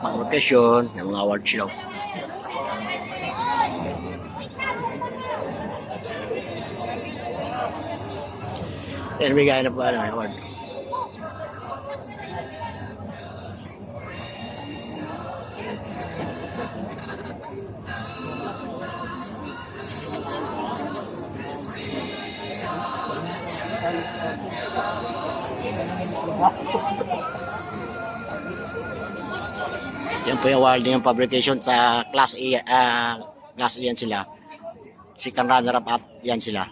Mga rotation, may mga award sila. Yan, bigay na po ano, award. Yan po yung awarding ng publication sa Class A, Class A yan sila. Second runner-up at yan sila.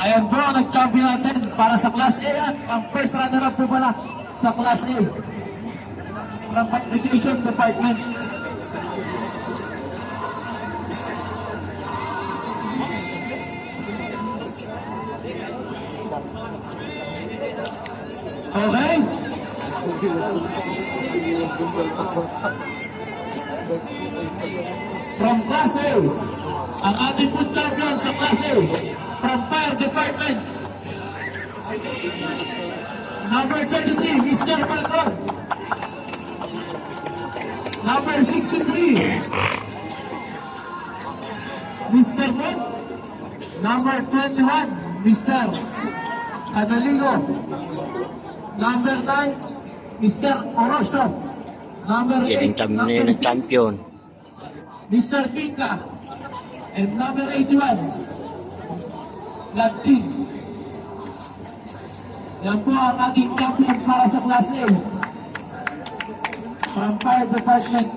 Ayan po ang nag-champion natin para sa Class A yan. Ang first runner-up po pala sa Class A ng Publication Department. Okay? From Class A, ang ating food champion sa Class A, from Fire Department, number 23, Mr. Falcon. Number 63, Mr. Mon. Number 21, Mr. Canaligo. Number 9, Mr. Orozco. Number 8, Yan ang champion. Mr. Pinka. And number 81, Latin. Yan po ang ating champion para sa Class A. From Fire Department.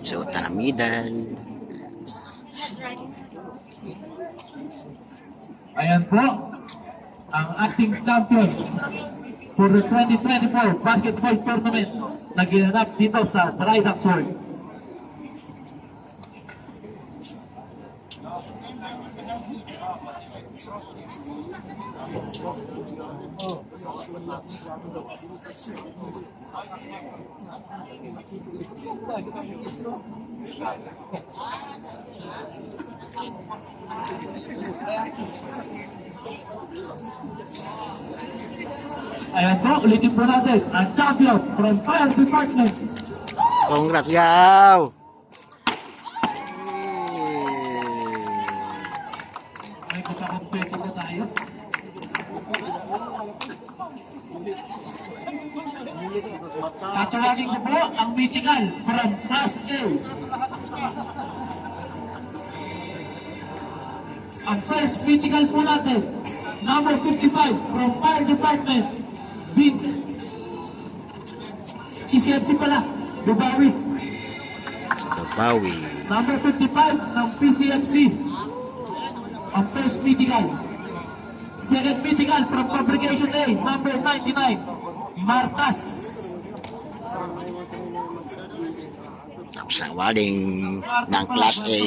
So, tanamidan. Ayan po ang ating champion for the 2024 basketball tournament na ginanap dito sa Dry Dock Sword. Ayan po, ulitin po natin ang champion from Fire Department. Congrats, Gaw! May pagkakompeto na tayo. Tatawagin ko po ang mythical from Class A. Ang first mythical po natin, number 55 from Fire Department, Vince. PCFC pala, Dubawi. Dubawi. Number 55 ng PCFC. Ang first mythical. Second mythical from Fabrication A, number 99, Martas. Tapos ang awarding ng Class A.